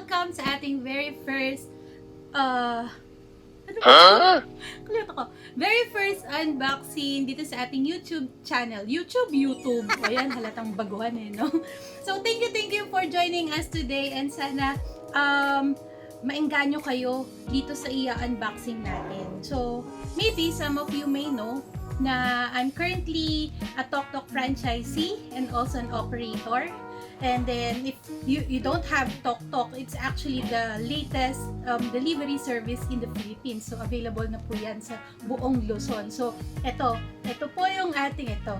welcome sa ating very first very first unboxing dito sa ating YouTube channel. YouTube. Ayan, halatang baguhan no? So, thank you for joining us today and sana maengganyo kayo dito sa unboxing natin. So, maybe some of you may know na I'm currently a TokTok franchisee and also an operator. And then if you don't have TokTok, it's actually the latest delivery service in the Philippines. So available na po yan sa buong Luzon. So ito po yung ating ito.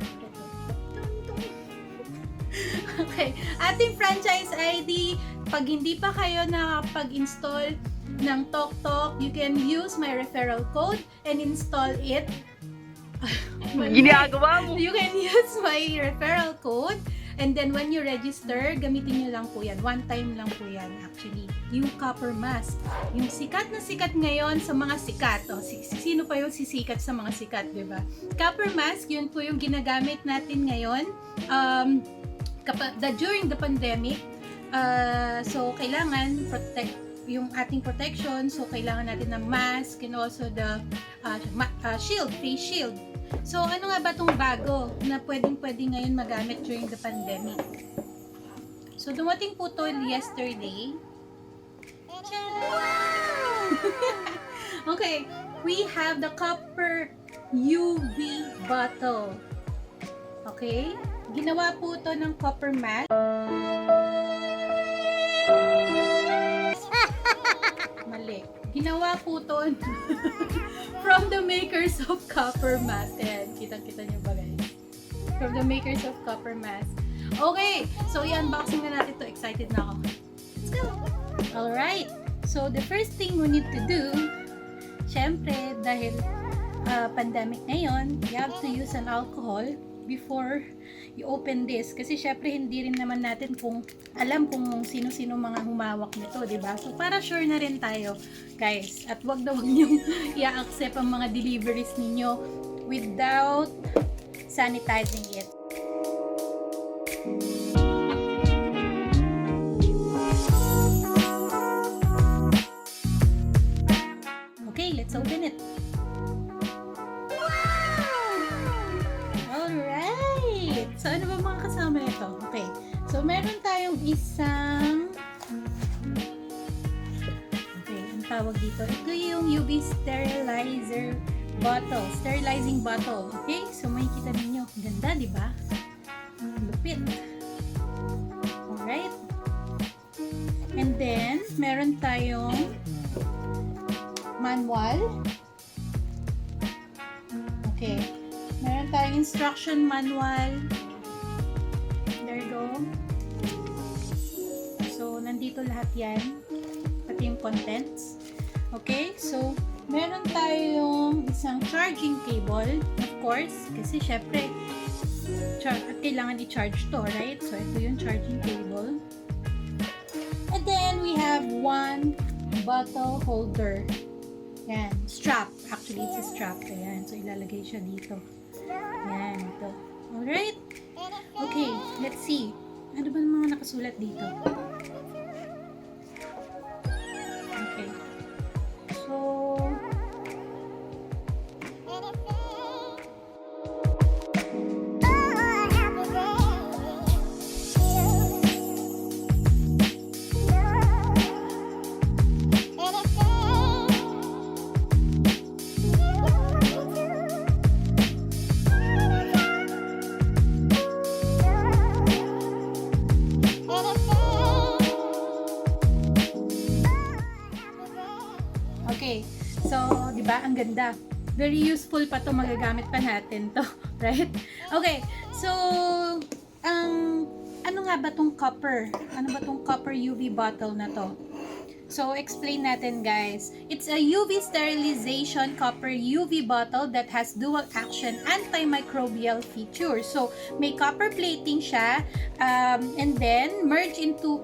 Okay, ating franchise ID. Pag hindi pa kayo nakapag-install ng TokTok, you can use my referral code and install it. Ginagawa mo. You can use my referral code. And then when you register, gamitin nyo lang po yan. One time lang po yan actually. Yung Coppermask. Yung sikat na sikat ngayon sa mga sikat. O, sino pa yung sisikat sa mga sikat, diba? Coppermask, yun po yung ginagamit natin ngayon during the pandemic. So, kailangan protect yung ating protection. So, kailangan natin ng mask and also the shield, face shield. So, ano nga ba itong bago na pwedeng-pwede ngayon magamit during the pandemic? So, dumating po to yesterday. Okay, we have the copper UV bottle. Okay, ginawa po to ng Coppermask. Mali. Ginawa po to from the makers of Coppermask. Ayan, kitang-kita nyo ba guys? From the makers of Coppermask. Okay, so i-unboxing na natin to. Excited na ako. Let's go! Alright, so the first thing we need to do, syempre, dahil pandemic ngayon, you have to use an alcohol before you open this. Kasi syempre, hindi rin naman natin alam kung sino-sino mga humawak nito, diba? So, para sure na rin tayo, guys. At wag na wag niyong i-accept ang mga deliveries ninyo without sanitizing it. Okay, let's open it. Alright! So, ano ba mga kasama nito? Okay. So, meron tayong isang tawag dito. Ito yung UV sterilizer bottle. Sterilizing bottle. Okay? So, makikita ninyo. Ganda, di ba? Lupit. Alright. And then, meron tayong manual. Okay. Meron tayong instruction manual. There you go. So, nandito lahat yan. Pati yung contents. Okay, so meron tayong isang charging cable, of course, kasi syempre kailangan i-charge to, right? So ito yung charging cable. And then we have one bottle holder. Yan, strap. Actually, it's a strap. Ayan, so ilalagay siya dito. Yan, ito. Alright? Okay, let's see. Ano ba mga nakasulat dito? Okay. So, okay. So, di ba? Ang ganda. Very useful pa to, magagamit pa natin to, right? Okay. So, ano nga ba tong copper? Ano ba tong copper UV bottle na to? So, explain natin, guys. It's a UV sterilization copper UV bottle that has dual action antimicrobial features. So, may copper plating siya, and then merge into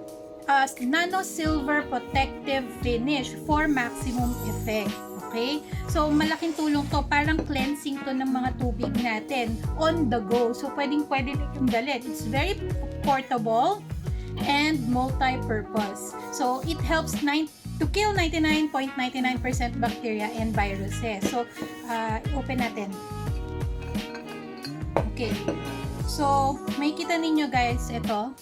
nano silver protective finish for maximum effect. Okay? So, malaking tulong to. Parang cleansing to ng mga tubig natin on the go. So, pwedeng-pwede yung dalhin. It's very portable. and multi-purpose. So, it helps to kill 99.99% bacteria and viruses. So, open natin. Okay. So, may kita ninyo guys, ito.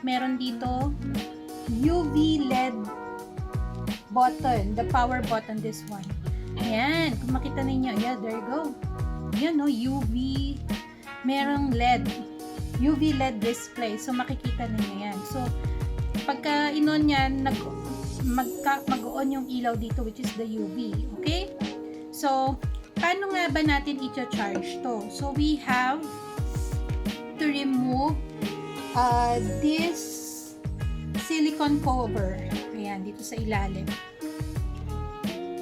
Meron dito UV LED button, the power button, this one. Ayan, kung makita ninyo, yeah, there you go. Ayan, no, UV, merong LED, UV LED display. So, makikita ninyo yan. So, pagka inon yan, mag-on yung ilaw dito, which is the UV. Okay? So, paano nga ba natin i-charge to? So, we have to remove this silicone cover. Ayan, dito sa ilalim.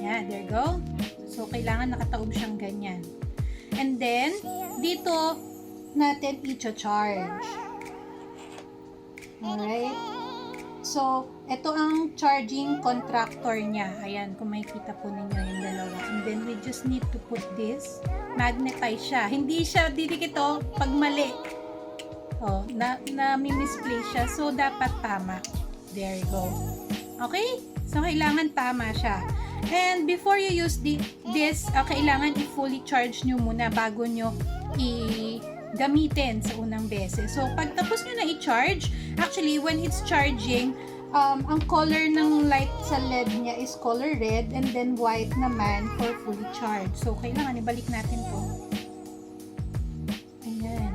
Ayan, there you go. So, kailangan nakataob siyang ganyan. And then, dito natin i-charge. Alright? So, ito ang charging contractor niya. Ayan, kung makikita po ninyo yung dalawa. And then, we just need to put this. Magnetize siya. Hindi siya didikit ito pag mali. Oh, misplace siya. So, dapat tama. There you go. Okay? So, kailangan tama siya. And before you use this, kailangan i-fully charge nyo muna bago nyo gamitin sa unang beses. So, pag tapos nyo na i-charge, actually, when it's charging, ang color ng light sa LED niya is color red and then white naman for fully charged. So, kailangan ibalik natin to. Ayan.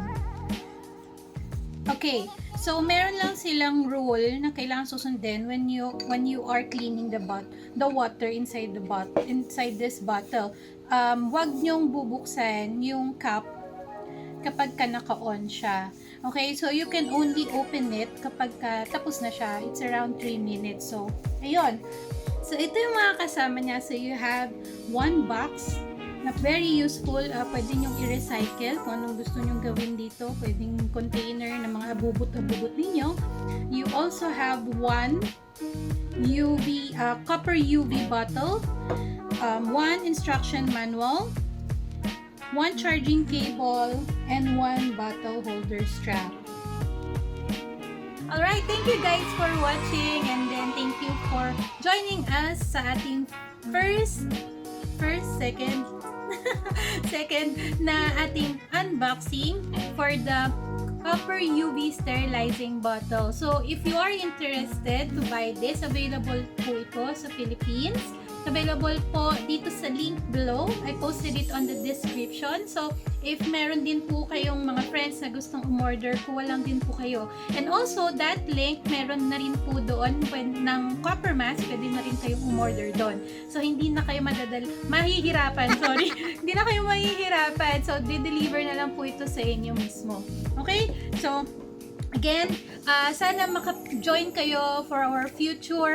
Okay. So, meron lang silang rule na kailangan susundin when you are cleaning the water inside this bottle. Wag nyong bubuksan yung cup kapag ka naka-on siya. Okay, so you can only open it kapag tapos na siya. It's around 3 minutes. So, ayun. So, ito yung mga kasama niya. So, you have one box na very useful. Pwede nyong i-recycle kung anong gusto nyong gawin dito. Pwedeng container na mga abubot-abubot ninyo. You also have one copper UV bottle, one instruction manual, one charging cable, and one bottle holder strap. Alright, thank you guys for watching, and then thank you for joining us sa ating second na ating unboxing for the copper UV sterilizing bottle. So, if you are interested to buy this, available po ito sa Philippines. Available po dito sa link below. I posted it on the description. So, if meron din po kayong mga friends na gustong umorder, kuha lang din po kayo. And also, that link, meron na rin po doon ng Coppermask. Pwede na rin kayong umorder doon. So, hindi na kayo mahihirapan. Sorry. Hindi na kayo mahihirapan. So, di-deliver na lang po ito sa inyo mismo. Okay? So, again, sana maka-join kayo for our future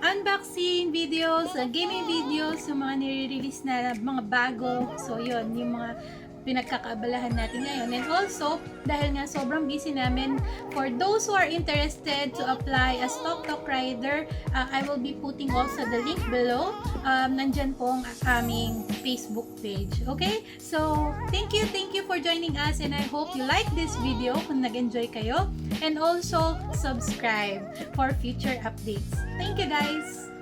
unboxing videos, gaming videos, yung mga nire-release na mga bago. So, yun, yung mga pinagkakaabalahan natin ngayon. And also, dahil nga sobrang busy namin, for those who are interested to apply as Tok Rider, I will be putting also the link below. Nandyan po ang aming Facebook page. Okay? So, thank you for joining us, and I hope you like this video kung nag-enjoy kayo. And also, subscribe for future updates. Thank you guys!